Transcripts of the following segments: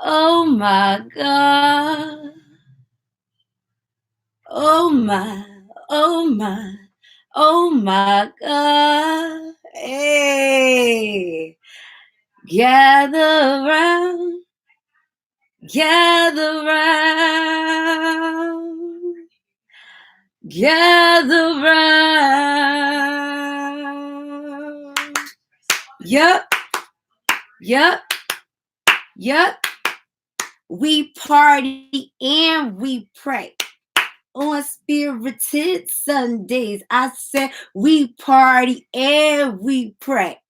Oh my God. Oh my, oh my, oh my God. Hey, gather round, gather round, gather round. Yup, yup, yup. We party and we pray. On Spirited Sundays, I said we party and we pray.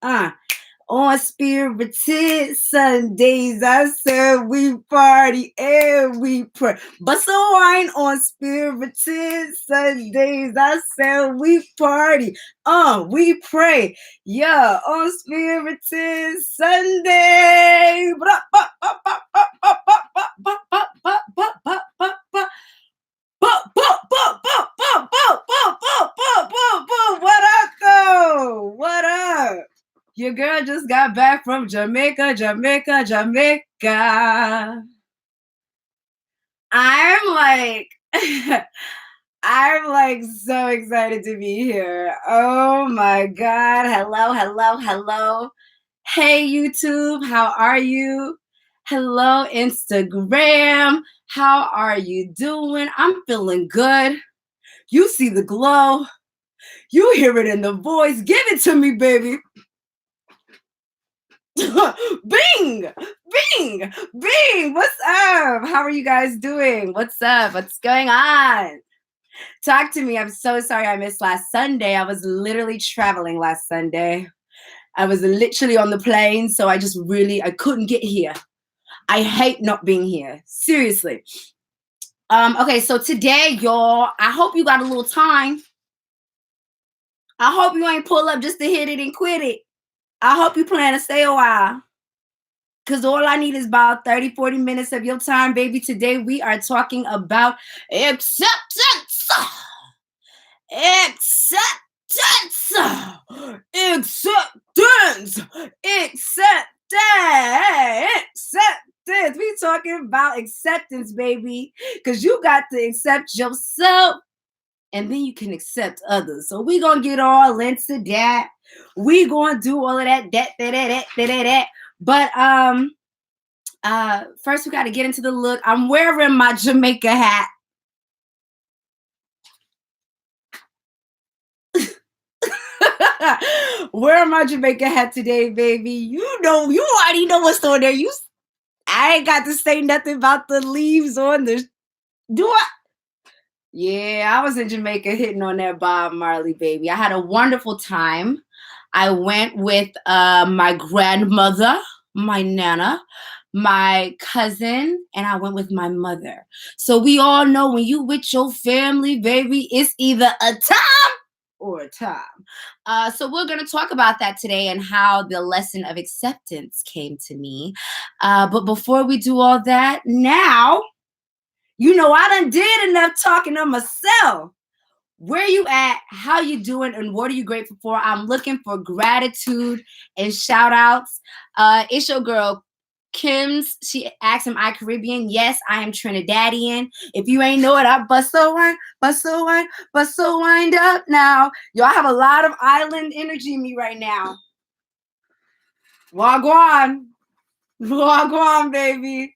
On Spirited Sundays, I said we party and we pray. But so wine on Spirited Sundays, I said we party. We pray. Yeah, on Spirited Sunday. What up, though? What up? Your girl just got back from Jamaica. I'm like so excited to be here. Oh my God. Hello. Hey, YouTube, how are you? Hello, Instagram. How are you doing? I'm feeling good. You see the glow. You hear it in the voice. Give it to me, baby. Bing! What's up? How are you guys doing? What's up? What's going on? Talk to me. I'm so sorry I missed last Sunday. I was literally traveling last Sunday. I was literally on the plane, so I couldn't get here. I hate not being here. Seriously. Okay, so today, y'all, I hope you got a little time. I hope you ain't pull up just to hit it and quit it. I hope you plan to stay a while. Because all I need is about 30, 40 minutes of your time, baby. Today, we are talking about acceptance. We talking about acceptance, baby. Because you got to accept yourself, and then you can accept others. So we gonna get all into that. We gonna do all of that. But first we got to get into the look. I'm wearing my Jamaica hat. Wearing my Jamaica hat today, baby. You already know what's on there. I ain't got to say nothing about the leaves on the. Do I? Yeah, I was in Jamaica hitting on that Bob Marley, baby. I had a wonderful time. I went with my grandmother, my nana, my cousin, and I went with my mother. So we all know when you with your family, baby, it's either a time or a time. So we're going to talk about that today and how the lesson of acceptance came to me. But before we do all that, now, you know, I done did enough talking on myself. Where you at? How you doing? And what are you grateful for? I'm looking for gratitude and shout outs. It's your girl, Kim's. She asked, am I Caribbean? Yes, I am Trinidadian. If you ain't know it, I bust so wind up now. Y'all have a lot of island energy in me right now. Wagwan, baby.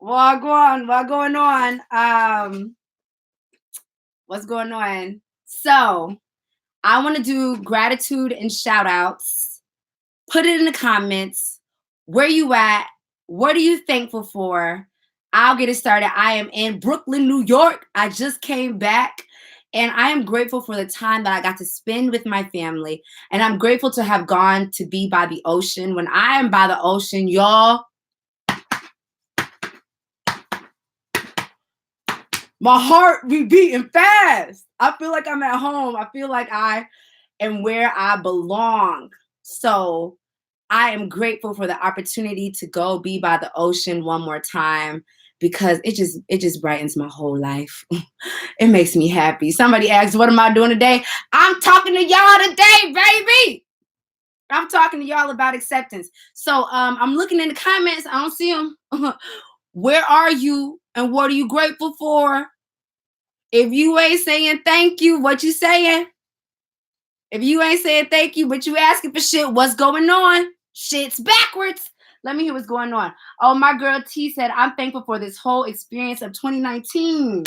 Wagwan, what going on? What's going on? So I want to do gratitude and shout outs. Put it in the comments. Where you at? What are you thankful for? I'll get it started. I am in Brooklyn, New York. I just came back and I am grateful for the time that I got to spend with my family. And I'm grateful to have gone to be by the ocean. When I am by the ocean, y'all, my heart be beating fast. I feel like I'm at home. I feel like I am where I belong. So I am grateful for the opportunity to go be by the ocean one more time because it just brightens my whole life. It makes me happy. Somebody asked, what am I doing today? I'm talking to y'all today, baby. I'm talking to y'all about acceptance. So I'm looking in the comments. I don't see them. Where are you and what are you grateful for? If you ain't saying thank you, what you saying? If you ain't saying thank you, but you asking for shit, what's going on? Shit's backwards. Let me hear what's going on. Oh, my girl T said, I'm thankful for this whole experience of 2019.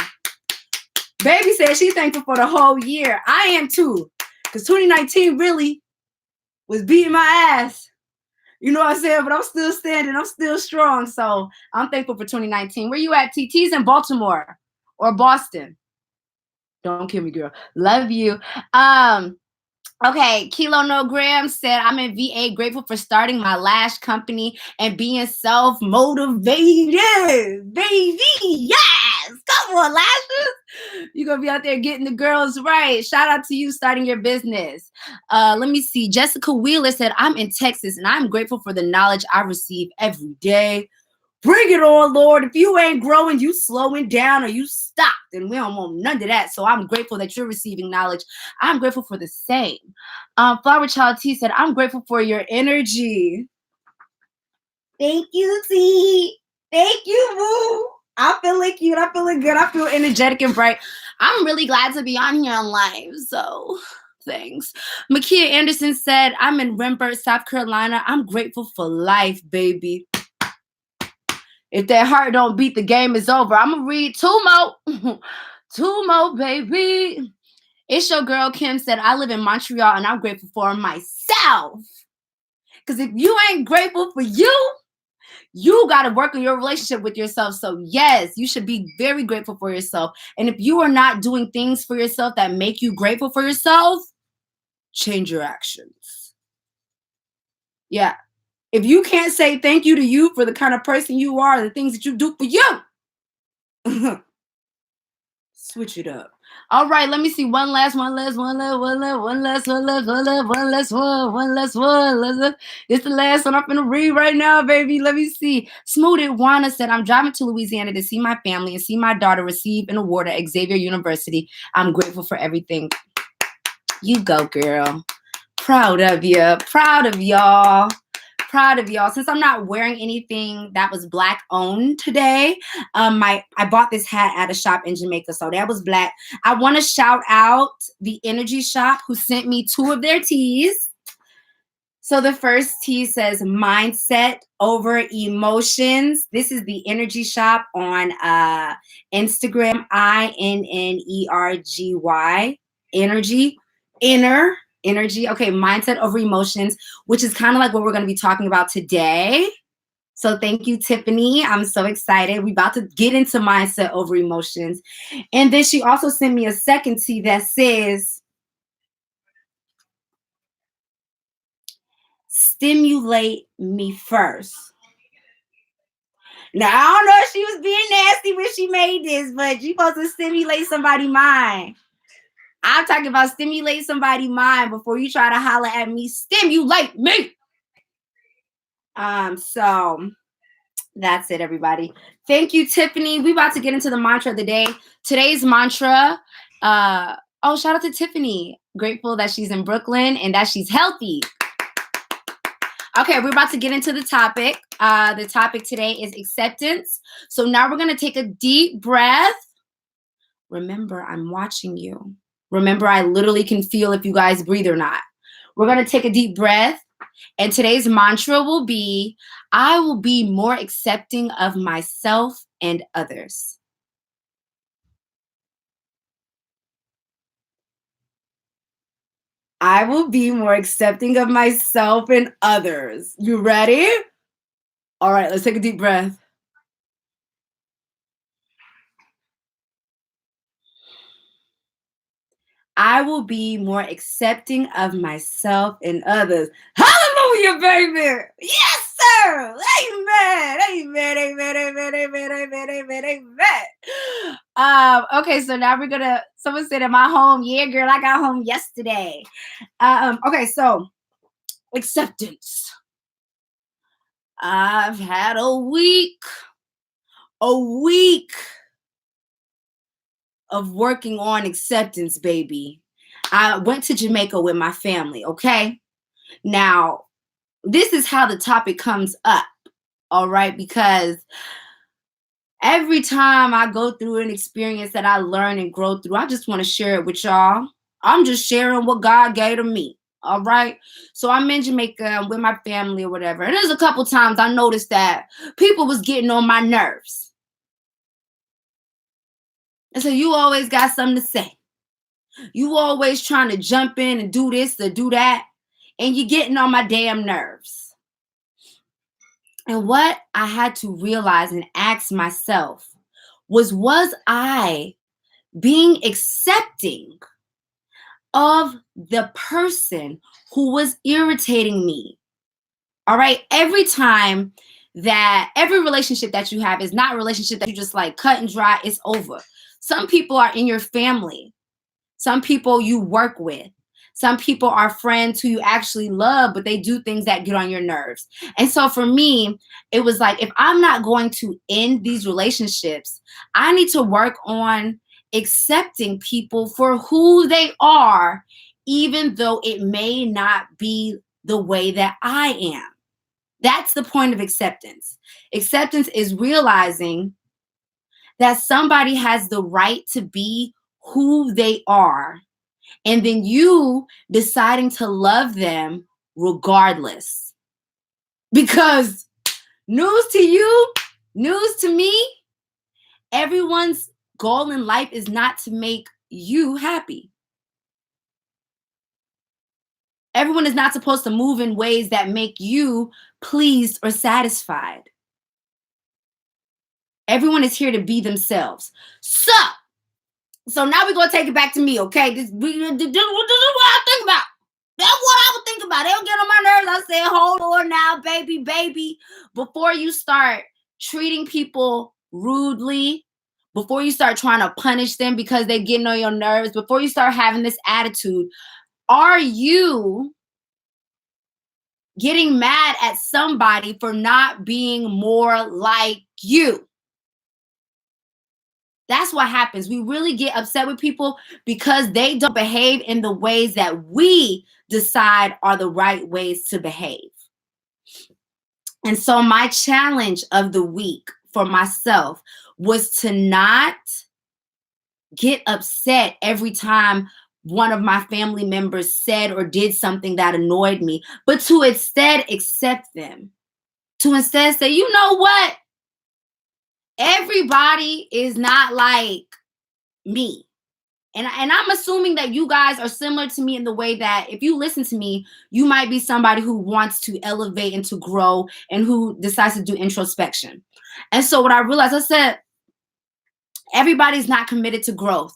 Baby said she's thankful for the whole year. I am too. Because 2019 really was beating my ass. You know what I'm saying? But I'm still standing. I'm still strong. So I'm thankful for 2019. Where you at, T? T's in Baltimore or Boston. Don't kill me, girl. Love you. Okay, Kilo No Gram said, I'm in VA, grateful for starting my lash company and being self-motivated. Baby, yes! Come on, lashes! You're going to be out there getting the girls right. Shout out to you starting your business. Let me see. Jessica Wheeler said, I'm in Texas and I'm grateful for the knowledge I receive every day. Bring it on, Lord. If you ain't growing, you slowing down or you stopped, and we don't want none of that. So I'm grateful that you're receiving knowledge. I'm grateful for the same. Flower Child T said, I'm grateful for your energy. Thank you, T. Thank you, Woo. I feeling cute. I feeling good. I feel energetic and bright. I'm really glad to be on here on live. So thanks. Makia Anderson said, I'm in Rembert, South Carolina. I'm grateful for life, baby. If that heart don't beat, the game is over. I'm going to read two more. Two more, baby. It's your girl, Kim, said, I live in Montreal, and I'm grateful for myself. Because if you ain't grateful for you, you got to work on your relationship with yourself. So, yes, you should be very grateful for yourself. And if you are not doing things for yourself that make you grateful for yourself, change your actions. Yeah. If you can't say thank you to you for the kind of person you are, the things that you do for you, switch it up. All right, let me see. One last. It's the last one I'm gonna read right now, baby. Let me see. Smoothie Wana said, I'm driving to Louisiana to see my family and see my daughter receive an award at Xavier University. I'm grateful for everything. You go, girl. Proud of you. Proud of y'all. Proud of y'all. Since I'm not wearing anything that was Black owned today, I bought this hat at a shop in Jamaica, so that was Black. I want to shout out the Energy Shop who sent me 2 of their tees. So the first tee says Mindset Over Emotions. This is the Energy Shop on Instagram, INNERGY, Energy, Energy. Okay, Mindset Over Emotions, which is kind of like what we're going to be talking about today. So thank you, Tiffany. I'm so excited. We're about to get into Mindset Over Emotions. And then she also sent me a second tee that says, Stimulate me first. Now, I don't know if she was being nasty when she made this, but you're supposed to stimulate somebody's mind. I'm talking about stimulate somebody's mind before you try to holler at me. Stimulate me. So that's it, everybody. Thank you, Tiffany. We about to get into the mantra of the day. Today's mantra. Shout out to Tiffany. Grateful that she's in Brooklyn and that she's healthy. Okay, we're about to get into the topic. The topic today is acceptance. So now we're going to take a deep breath. Remember, I'm watching you. Remember, I literally can feel if you guys breathe or not. We're going to take a deep breath. And today's mantra will be, I will be more accepting of myself and others. I will be more accepting of myself and others. You ready? All right, let's take a deep breath. I will be more accepting of myself and others. Hallelujah, baby. Yes, sir. Amen. Amen. Amen. Amen. Amen. Amen. Amen. Amen. Okay, so now we're gonna. Someone said, "Am I home?" Yeah, girl, I got home yesterday. Okay, so acceptance. I've had a week of working on acceptance, baby. I went to Jamaica with my family, okay? Now, this is how the topic comes up, all right? Because every time I go through an experience that I learn and grow through, I just want to share it with y'all. I'm just sharing what God gave to me. All right. So I'm in Jamaica with my family or whatever. And there's a couple times I noticed that people was getting on my nerves. And so you always got something to say. You always trying to jump in and do this or do that. And you're getting on my damn nerves. And what I had to realize and ask myself was I being accepting of the person who was irritating me? All right. Every time that every relationship that you have is not a relationship that you just like cut and dry, it's over. Some people are in your family. Some people you work with. Some people are friends who you actually love, but they do things that get on your nerves. And so for me, it was like, if I'm not going to end these relationships, I need to work on accepting people for who they are, even though it may not be the way that I am. That's the point of acceptance. Acceptance is realizing that somebody has the right to be who they are, and then you deciding to love them regardless. Because news to you, news to me, everyone's goal in life is not to make you happy. Everyone is not supposed to move in ways that make you pleased or satisfied. Everyone is here to be themselves. So now we're gonna take it back to me, okay? This is what I think about. That's what I would think about. They don't get on my nerves. I say, hold on now, baby. Before you start treating people rudely, before you start trying to punish them because they're getting on your nerves, before you start having this attitude, are you getting mad at somebody for not being more like you? That's what happens. We really get upset with people because they don't behave in the ways that we decide are the right ways to behave. And so my challenge of the week for myself was to not get upset every time one of my family members said or did something that annoyed me, but to instead accept them. To instead say, you know what? Everybody is not like me. And I'm assuming that you guys are similar to me in the way that if you listen to me, you might be somebody who wants to elevate and to grow and who decides to do introspection. And so what I realized, I said, everybody's not committed to growth.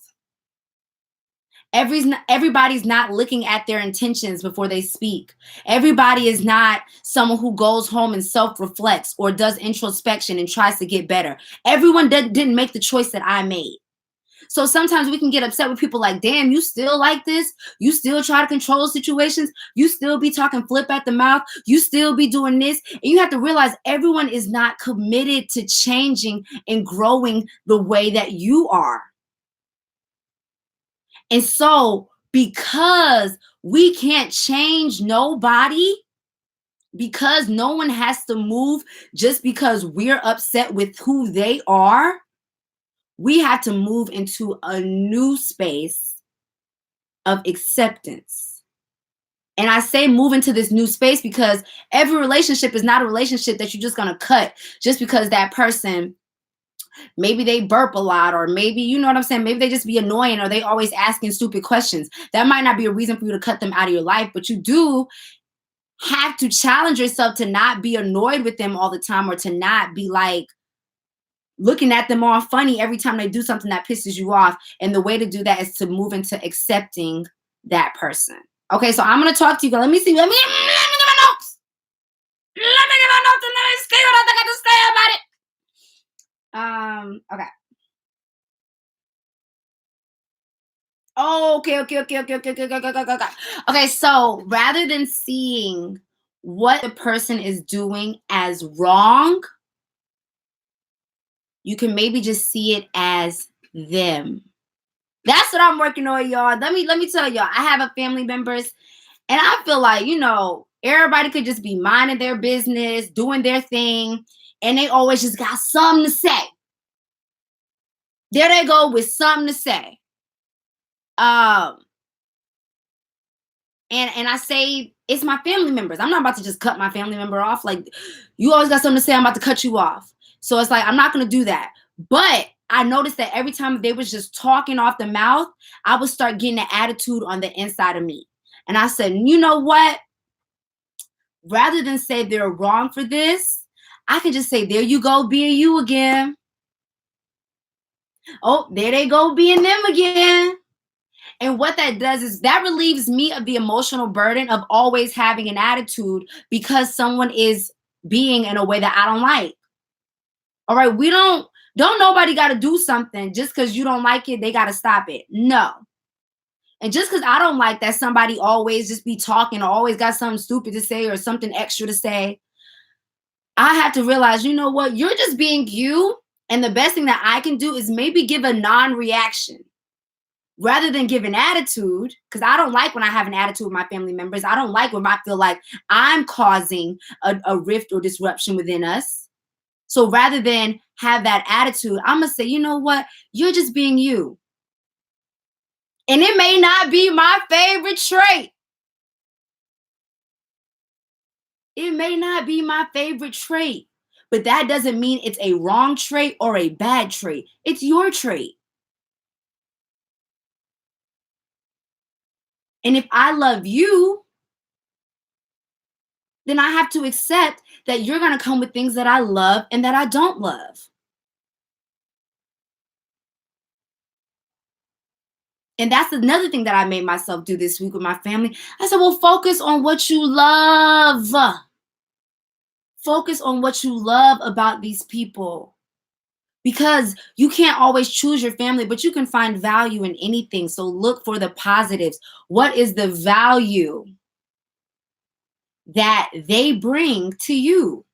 Everybody's not looking at their intentions before they speak. Everybody is not someone who goes home and self-reflects or does introspection and tries to get better. Everyone didn't make the choice that I made. So sometimes we can get upset with people like, damn, you still like this? You still try to control situations? You still be talking flip at the mouth? You still be doing this? And you have to realize everyone is not committed to changing and growing the way that you are. And so because we can't change nobody, because no one has to move just because we're upset with who they are, we have to move into a new space of acceptance. And I say move into this new space because every relationship is not a relationship that you're just going to cut just because that person, maybe they burp a lot, or maybe, you know what I'm saying? Maybe they just be annoying, or they always asking stupid questions. That might not be a reason for you to cut them out of your life, but you do have to challenge yourself to not be annoyed with them all the time, or to not be like, looking at them all funny every time they do something that pisses you off. And the way to do that is to move into accepting that person. Okay, so I'm going to talk to you. Let me see. Let me get my notes. Let me get my notes and let me see what I got to say about it. Okay. Okay. Okay, so rather than seeing what the person is doing as wrong, you can maybe just see it as them. That's what I'm working on, y'all. Let me tell y'all. I have a family members, And I feel like, everybody could just be minding their business, doing their thing, and they always just got something to say. There they go with something to say. Um, and I say it's my family members. I'm not about to just cut my family member off. Like, you always got something to say, I'm about to cut you off. So it's like I'm not gonna do that. But I noticed that every time they was just talking off the mouth, I would start getting an attitude on the inside of me. And I said, you know what? Rather than say they're wrong for this, I can just say, there you go, being you again. Oh, there they go, being them again. And what that does is that relieves me of the emotional burden of always having an attitude because someone is being in a way that I don't like. All right, we don't nobody got to do something just because you don't like it, they got to stop it. No. And just because I don't like that somebody always just be talking or always got something stupid to say or something extra to say, I have to realize, you know what? You're just being you. And the best thing that I can do is maybe give a non reaction rather than give an attitude. Because I don't like when I have an attitude with my family members. I don't like when I feel like I'm causing a rift or disruption within us. So rather than have that attitude, I'm going to say, you know what? You're just being you. And it may not be my favorite trait. It may not be my favorite trait, but that doesn't mean it's a wrong trait or a bad trait. It's your trait. And if I love you, then I have to accept that you're going to come with things that I love and that I don't love. And that's another thing that I made myself do this week with my family. I said, well, focus on what you love. Focus on what you love about these people. Because you can't always choose your family, but you can find value in anything. So look for the positives. What is the value that they bring to you?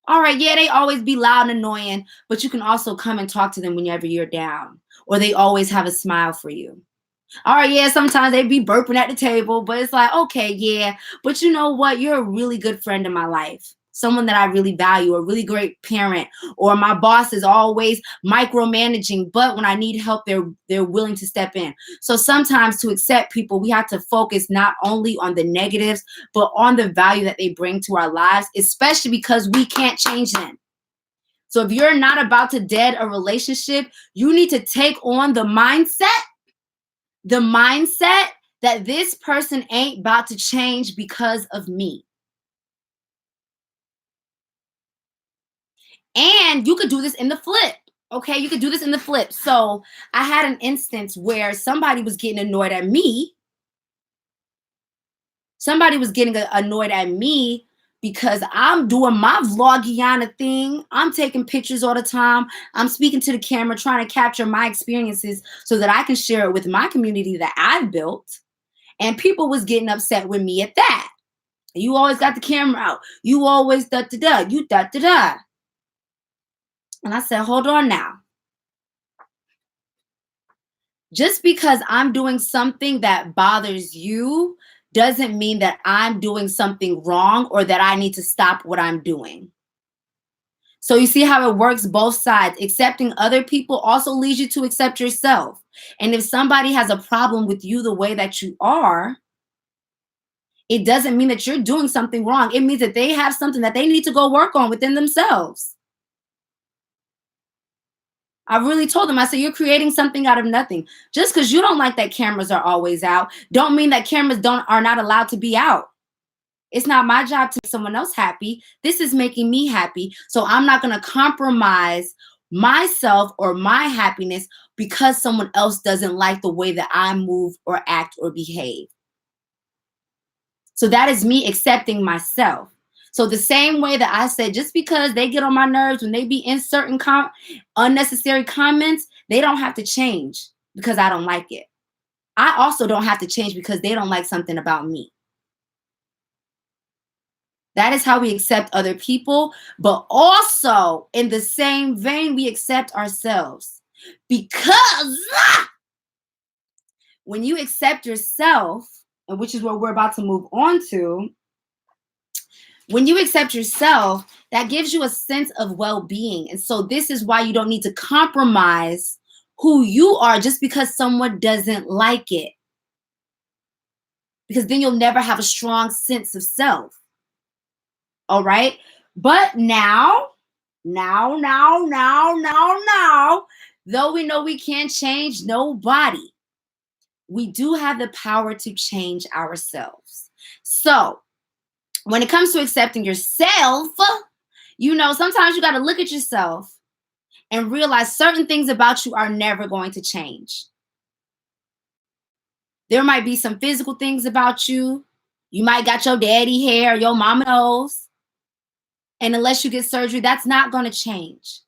All right, yeah, they always be loud and annoying, but you can also come and talk to them whenever you're down, or they always have a smile for you. All right, yeah, sometimes they be burping at the table, but it's like, okay, yeah, but you know what? You're a really good friend in my life. Someone that I really value, a really great parent, or my boss is always micromanaging, but when I need help, they're willing to step in. So sometimes to accept people, we have to focus not only on the negatives, but on the value that they bring to our lives, especially because we can't change them. So if you're not about to dead a relationship, you need to take on the mindset that this person ain't about to change because of me. And you could do this in the flip. Okay, you could do this in the flip. So I had an instance where somebody was getting annoyed at me. Somebody was getting annoyed at me because I'm doing my vlogiana thing. I'm taking pictures all the time. I'm speaking to the camera, trying to capture my experiences so that I can share it with my community that I've built. And people was getting upset with me at that. You always got the camera out. You always da da da. You da da da. And I said, hold on now. Just because I'm doing something that bothers you doesn't mean that I'm doing something wrong or that I need to stop what I'm doing. So you see how it works both sides. Accepting other people also leads you to accept yourself. And if somebody has a problem with you the way that you are, it doesn't mean that you're doing something wrong. It means that they have something that they need to go work on within themselves. I really told them, I said, you're creating something out of nothing. Just because you don't like that cameras are always out, don't mean that cameras are not allowed to be out. It's not my job to make someone else happy. This is making me happy. So I'm not going to compromise myself or my happiness because someone else doesn't like the way that I move or act or behave. So that is me accepting myself. So the same way that I said, just because they get on my nerves when they be in certain unnecessary comments, they don't have to change because I don't like it. I also don't have to change because they don't like something about me. That is how we accept other people, but also in the same vein, we accept ourselves. Because when you accept yourself, and which is what we're about to move on to, when you accept yourself, that gives you a sense of well-being. And so this is why you don't need to compromise who you are just because someone doesn't like it. Because then you'll never have a strong sense of self. All right? But now, though we know we can't change nobody, we do have the power to change ourselves. So when it comes to accepting yourself, sometimes you got to look at yourself and realize certain things about you are never going to change. There might be some physical things about you. You might got your daddy hair, your mama nose. And unless you get surgery, that's not going to change.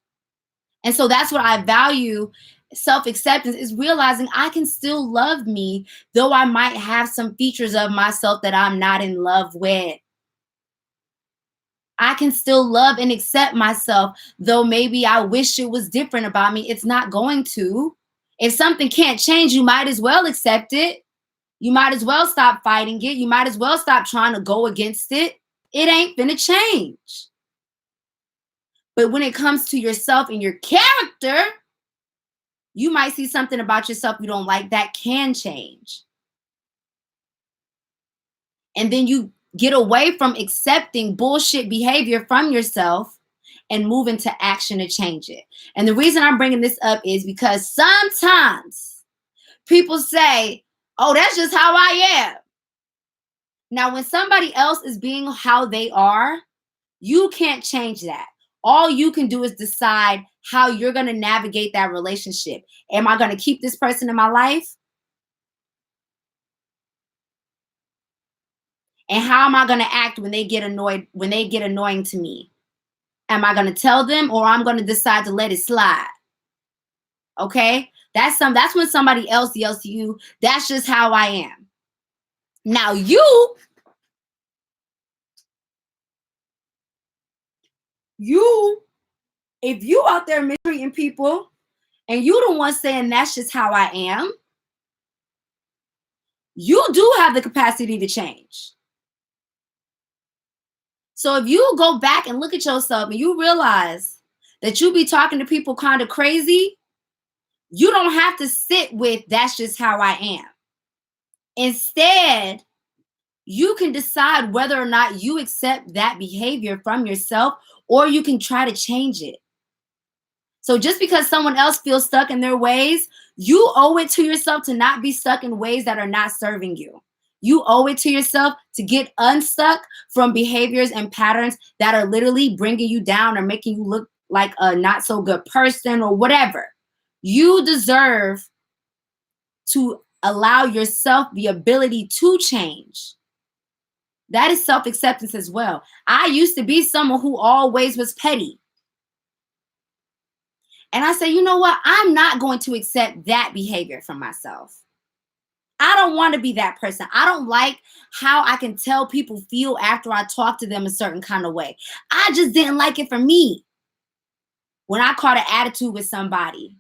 And so that's what I value. Self-acceptance is realizing I can still love me, though I might have some features of myself that I'm not in love with. I can still love and accept myself, though maybe I wish it was different about me. It's not going to. If something can't change, you might as well accept it. You might as well stop fighting it. You might as well stop trying to go against it. It ain't gonna change. But when it comes to yourself and your character, you might see something about yourself you don't like that can change. And then you get away from accepting bullshit behavior from yourself and move into action to change it. And the reason I'm bringing this up is because sometimes people say, oh, that's just how I am. Now, when somebody else is being how they are, you can't change that. All you can do is decide how you're going to navigate that relationship. Am I going to keep this person in my life? And how am I going to act when they get annoying to me? Am I going to tell them, or I'm going to decide to let it slide? Okay? That's when somebody else yells to you, that's just how I am. Now if you out there mistreating people and you the one saying that's just how I am, you do have the capacity to change. So if you go back and look at yourself and you realize that you be talking to people kind of crazy, you don't have to sit with that's just how I am. Instead, you can decide whether or not you accept that behavior from yourself, or you can try to change it. So just because someone else feels stuck in their ways, you owe it to yourself to not be stuck in ways that are not serving you. You owe it to yourself to get unstuck from behaviors and patterns that are literally bringing you down or making you look like a not so good person or whatever. You deserve to allow yourself the ability to change. That is self-acceptance as well. I used to be someone who always was petty. And I say, you know what? I'm not going to accept that behavior from myself. I don't want to be that person. I don't like how I can tell people feel after I talk to them a certain kind of way. I just didn't like it for me when I caught an attitude with somebody.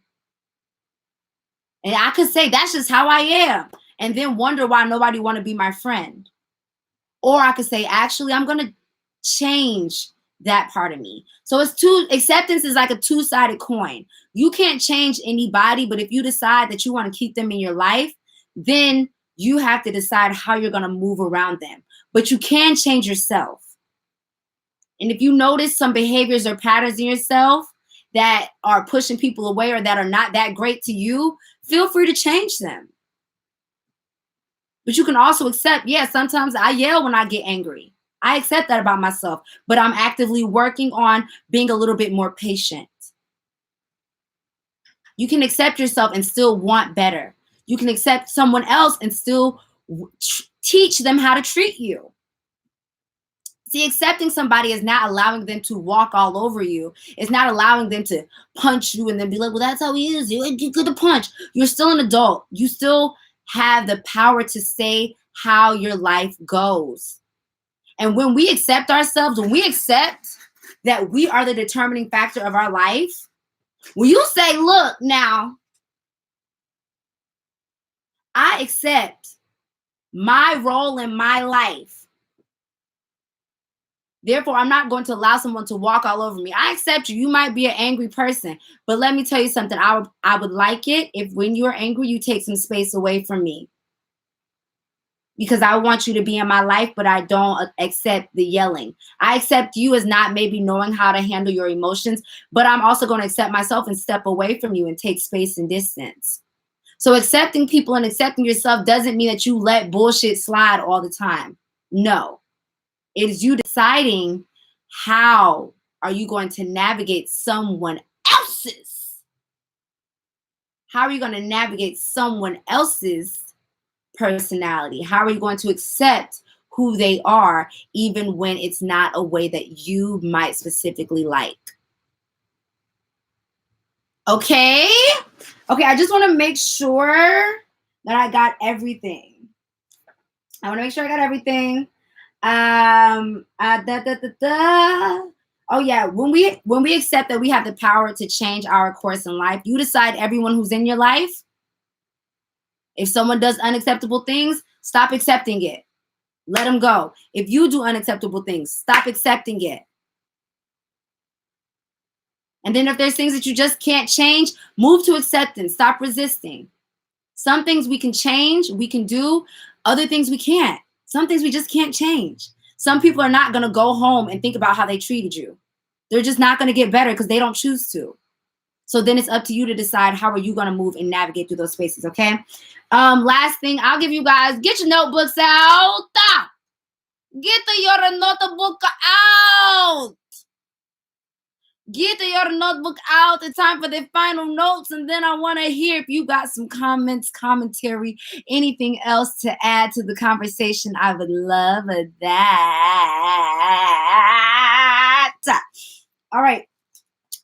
And I could say, that's just how I am. And then wonder why nobody want to be my friend. Or I could say, actually, I'm going to change that part of me. So acceptance is like a two-sided coin. You can't change anybody, but if you decide that you want to keep them in your life, then you have to decide how you're going to move around them. But you can change yourself. And if you notice some behaviors or patterns in yourself that are pushing people away or that are not that great to you, feel free to change them. But you can also accept, sometimes I yell when I get angry. I accept that about myself, but I'm actively working on being a little bit more patient. You can accept yourself and still want better. You can accept someone else and still teach them how to treat you. See, accepting somebody is not allowing them to walk all over you. It's not allowing them to punch you and then be like, well, that's how he is. You're good to punch. You're still an adult. You still have the power to say how your life goes. And when we accept ourselves, when we accept that we are the determining factor of our life, when you say, look, now, I accept my role in my life. Therefore, I'm not going to allow someone to walk all over me. I accept you. You might be an angry person, but let me tell you something. I would like it if when you're angry, you take some space away from me. Because I want you to be in my life, but I don't accept the yelling. I accept you as not maybe knowing how to handle your emotions, but I'm also going to accept myself and step away from you and take space and distance. So accepting people and accepting yourself doesn't mean that you let bullshit slide all the time. No, it is you deciding how are you going to navigate someone else's. How are you going to navigate someone else's personality? How are you going to accept who they are, even when it's not a way that you might specifically like? Okay. I just want to make sure that I got everything. Oh yeah, when we accept that we have the power to change our course in life, you decide everyone who's in your life. If someone does unacceptable things, stop accepting it. Let them go. If you do unacceptable things, stop accepting it. And then if there's things that you just can't change, move to acceptance. Stop resisting. Some things we can change, we can do. Other things we can't. Some things we just can't change. Some people are not going to go home and think about how they treated you. They're just not going to get better because they don't choose to. So then it's up to you to decide how are you going to move and navigate through those spaces, okay? Last thing, I'll give you guys, get your notebooks out. Get your notebook out. Get your notebook out. It's time for the final notes. And then I want to hear if you got some comments, commentary, anything else to add to the conversation. I would love that. All right.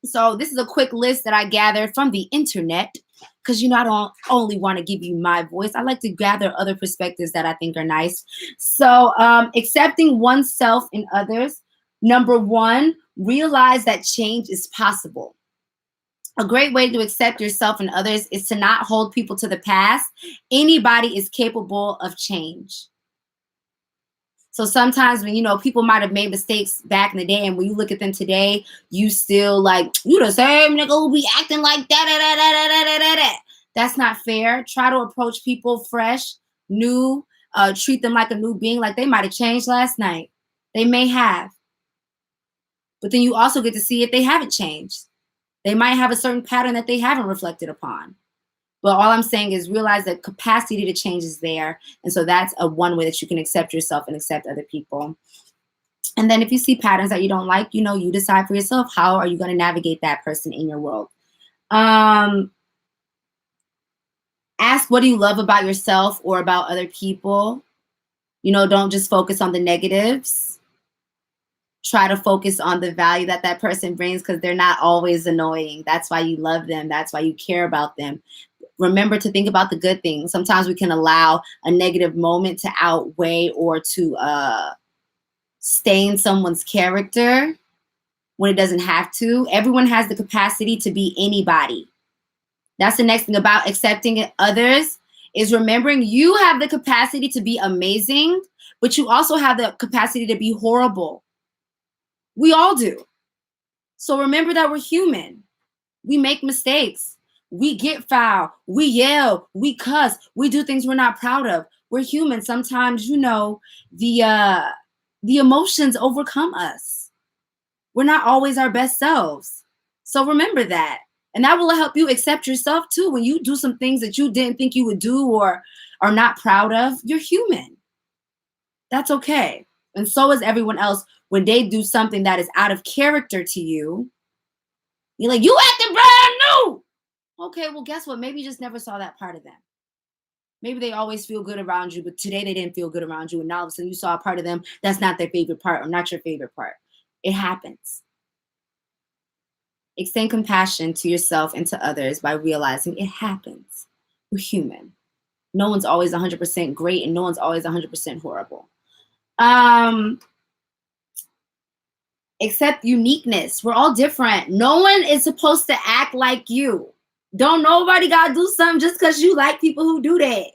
So this is a quick list that I gathered from the internet because, I don't only want to give you my voice. I like to gather other perspectives that I think are nice. So accepting oneself and others. Number one, realize that change is possible. A great way to accept yourself and others is to not hold people to the past. Anybody is capable of change. So sometimes when, people might have made mistakes back in the day, and when you look at them today, you still you the same nigga who be acting like that. That's not fair. Try to approach people fresh, new, treat them like a new being, like they might have changed last night. They may have. But then you also get to see if they haven't changed. They might have a certain pattern that they haven't reflected upon. But all I'm saying is realize that capacity to change is there. And so that's one way that you can accept yourself and accept other people. And then if you see patterns that you don't like, you decide for yourself, how are you going to navigate that person in your world? Ask, what do you love about yourself or about other people? Don't just focus on the negatives. Try to focus on the value that that person brings, because they're not always annoying. That's why you love them. That's why you care about them. Remember to think about the good things. Sometimes we can allow a negative moment to outweigh or to stain someone's character when it doesn't have to. Everyone has the capacity to be anybody. That's the next thing about accepting others, is remembering you have the capacity to be amazing, but you also have the capacity to be horrible. We all do. So remember that we're human. We make mistakes. We get foul. We yell. We cuss. We do things we're not proud of. We're human. Sometimes, the emotions overcome us. We're not always our best selves. So remember that. And that will help you accept yourself too. When you do some things that you didn't think you would do or are not proud of, you're human. That's okay. And so is everyone else. When they do something that is out of character to you, you're like, you acting brand new. Okay, well, guess what? Maybe you just never saw that part of them. Maybe they always feel good around you, but today they didn't feel good around you. And now all of a sudden you saw a part of them that's not their favorite part or not your favorite part. It happens. Extend compassion to yourself and to others by realizing it happens. We're human. No one's always 100% great and no one's always 100% horrible. Accept uniqueness. We're all different. No one is supposed to act like you. Don't nobody got to do something just because you like people who do that.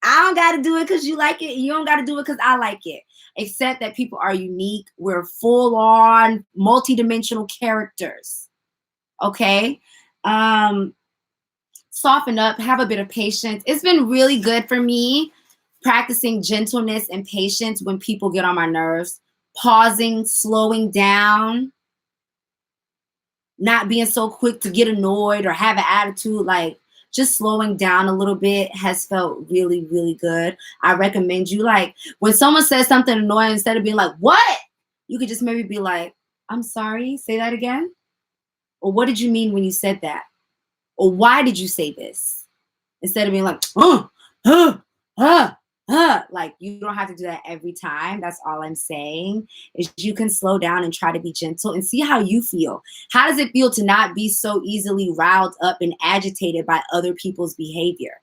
I don't got to do it because you like it. You don't got to do it because I like it. Accept that people are unique. We're full on multidimensional characters. Okay. Soften up, have a bit of patience. It's been really good for me practicing gentleness and patience when people get on my nerves, pausing, slowing down, not being so quick to get annoyed or have an attitude. Like, just slowing down a little bit has felt really, really good. I recommend you, like, when someone says something annoying, instead of being like, what? You could just maybe be like, I'm sorry, say that again. Or what did you mean when you said that? Or why did you say this? Instead of being like, like, you don't have to do that every time. That's all I'm saying, is you can slow down and try to be gentle and see how you feel. How does it feel to not be so easily riled up and agitated by other people's behavior?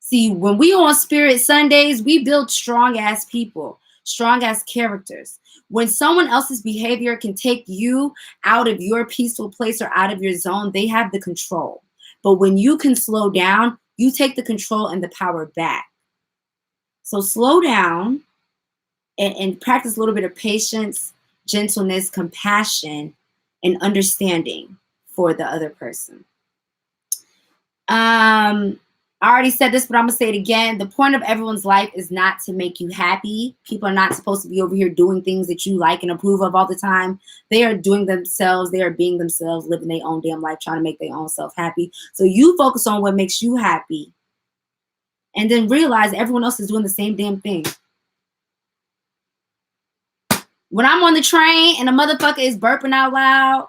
See, when we on Spirit Sundays, we build strong ass people, strong ass characters. When someone else's behavior can take you out of your peaceful place or out of your zone, they have the control. But when you can slow down, you take the control and the power back. So slow down and practice a little bit of patience, gentleness, compassion, and understanding for the other person. I already said this, but I'm going to say it again. The point of everyone's life is not to make you happy. People are not supposed to be over here doing things that you like and approve of all the time. They are doing themselves. They are being themselves, living their own damn life, trying to make their own self happy. So you focus on what makes you happy. And then realize everyone else is doing the same damn thing. When I'm on the train and a motherfucker is burping out loud,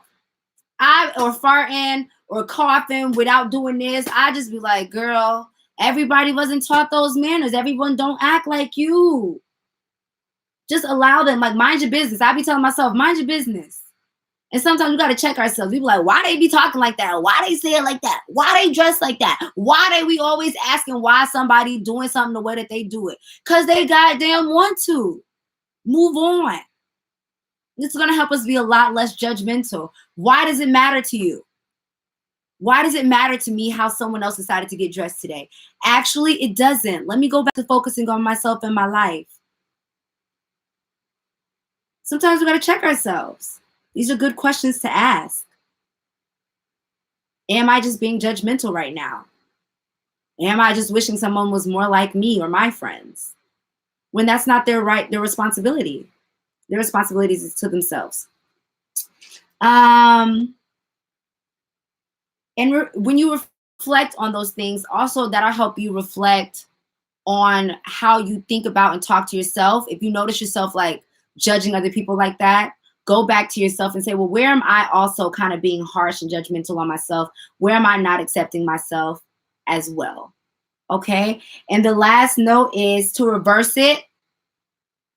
or farting or coughing without doing this, I just be like, girl, everybody wasn't taught those manners. Everyone don't act like you. Just allow them, like, mind your business. I be telling myself, mind your business. And sometimes we got to check ourselves. We be like, why they be talking like that? Why they say it like that? Why they dress like that? Why they we always asking why somebody doing something the way that they do it? Because they goddamn want to. Move on. It's going to help us be a lot less judgmental. Why does it matter to you? Why does it matter to me how someone else decided to get dressed today? Actually, it doesn't. Let me go back to focusing on myself and my life. Sometimes we got to check ourselves. These are good questions to ask. Am I just being judgmental right now? Am I just wishing someone was more like me or my friends? When that's not their responsibility. Their responsibilities is to themselves. And when you reflect on those things, also that'll help you reflect on how you think about and talk to yourself. If you notice yourself like judging other people like that, go back to yourself and say, well, where am I also kind of being harsh and judgmental on myself? Where am I not accepting myself as well? Okay. And the last note is to reverse it.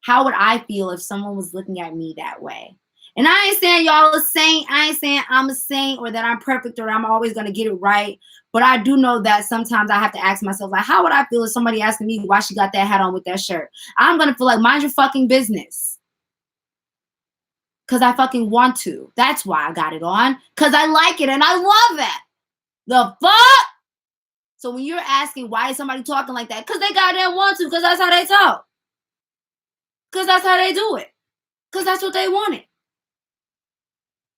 How would I feel if someone was looking at me that way? And I ain't saying y'all a saint. I ain't saying I'm a saint or that I'm perfect or I'm always going to get it right. But I do know that sometimes I have to ask myself, like, how would I feel if somebody asking me why she got that hat on with that shirt? I'm going to feel like, mind your fucking business. Because I fucking want to. That's why I got it on. Because I like it and I love it. The fuck? So when you're asking why is somebody talking like that? Because they goddamn want to. Because that's how they talk. Because that's how they do it. Because that's what they wanted.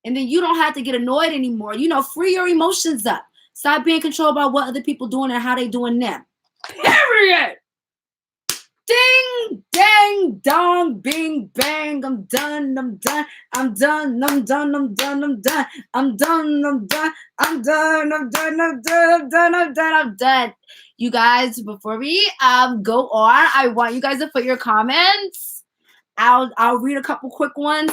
And then you don't have to get annoyed anymore. You know, free your emotions up. Stop being controlled by what other people doing and how they doing them. Period. Ding, dang, dong, bing, bang. I'm done, I'm done. I'm done, I'm done, I'm done, I'm done. I'm done, I'm done. I'm done, I'm done, I'm done, I'm done, I'm done, I'm done. You guys, before we go on, I want you guys to put your comments. I'll read a couple quick ones.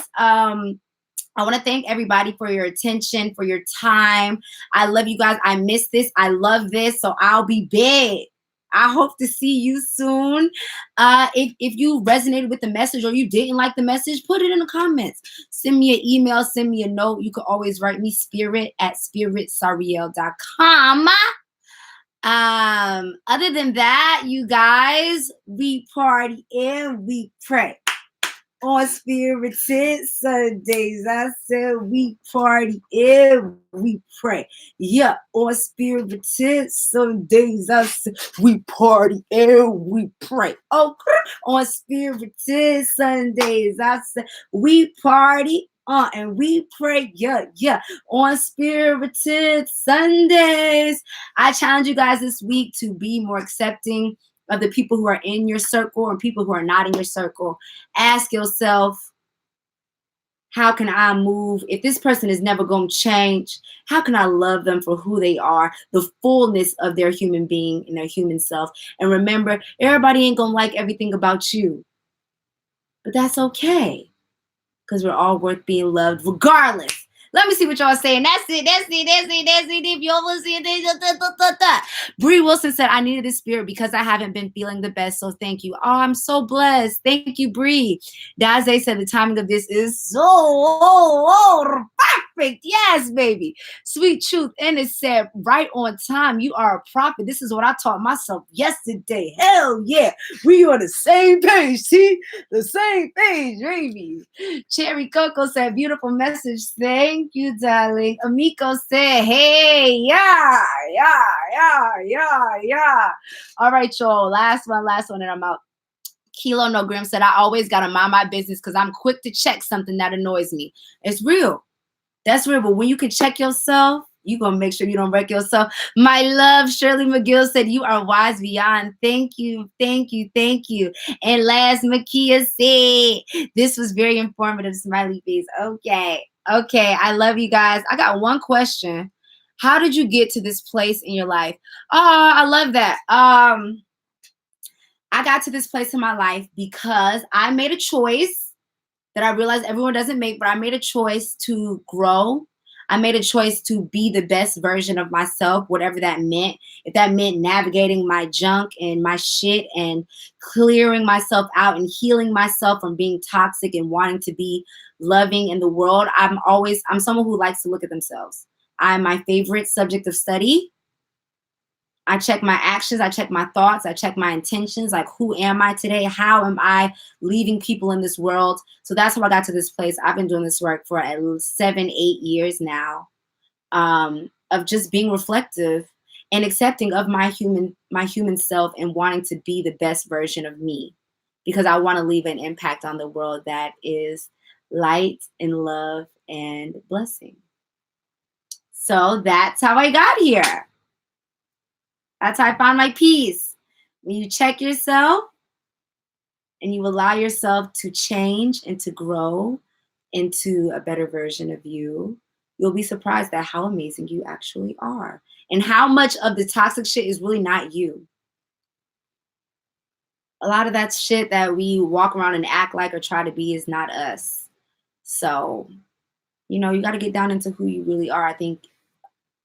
I want to thank everybody for your attention, for your time. I love you guys. I miss this. I love this. So I'll be big. I hope to see you soon. If you resonated with the message or you didn't like the message, put it in the comments. Send me an email. Send me a note. You can always write me spirit@spiritsariel.com. Other than that, you guys, we party and we pray. On Spirited Sundays, I said we party and we pray. Yeah, on Spirited Sundays, I said we party and we pray. Oh, on Spirited Sundays, I said we party and we pray. Yeah, yeah. On Spirited Sundays, I challenge you guys this week to be more accepting of the people who are in your circle and people who are not in your circle. Ask yourself, how can I move? If this person is never going to change, how can I love them for who they are, the fullness of their human being and their human self? And remember, everybody ain't going to like everything about you, but that's okay because we're all worth being loved regardless. Let me see what y'all saying. That's it. If you almost see it, Bree Wilson said, I needed this spirit because I haven't been feeling the best. So thank you. Oh, I'm so blessed. Thank you, Bree. Daze said the timing of this is so perfect. Yes, baby. Sweet truth. And it said, right on time. You are a prophet. This is what I taught myself yesterday. Hell yeah. We on the same page. See? The same page, baby. Cherry Coco said, beautiful message. Thank you, darling. Amiko said, hey, yeah. All right, y'all. Last one, and I'm out. Kilo No Grim said, I always got to mind my business because I'm quick to check something that annoys me. It's real. That's real. But when you can check yourself, you're going to make sure you don't wreck yourself. My love, Shirley McGill said, you are wise beyond. Thank you. And last, Makia said, this was very informative, smiley face. Okay. I love you guys. I got one question. How did you get to this place in your life? Oh, I love that. I got to this place in my life because I made a choice that I realized everyone doesn't make, but I made a choice to grow. I made a choice to be the best version of myself, whatever that meant. If that meant navigating my junk and my shit and clearing myself out and healing myself from being toxic and wanting to be loving in the world, I'm someone who likes to look at themselves. I'm my favorite subject of study. I check my actions, I check my thoughts, I check my intentions, like who am I today? How am I leaving people in this world? So that's how I got to this place. I've been doing this work for at least 7-8 years now, of just being reflective and accepting of my human self and wanting to be the best version of me because I want to leave an impact on the world that is light and love and blessing. So that's how I got here. That's how I found my peace. When you check yourself and you allow yourself to change and to grow into a better version of you, you'll be surprised at how amazing you actually are and how much of the toxic shit is really not you. A lot of that shit that we walk around and act like or try to be is not us. So, you got to get down into who you really are. I think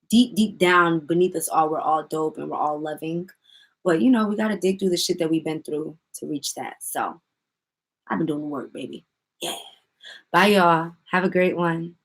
deep down beneath us all, we're all dope and we're all loving. But, we got to dig through the shit that we've been through to reach that. So I've been doing the work, baby. Yeah. Bye, y'all. Have a great one.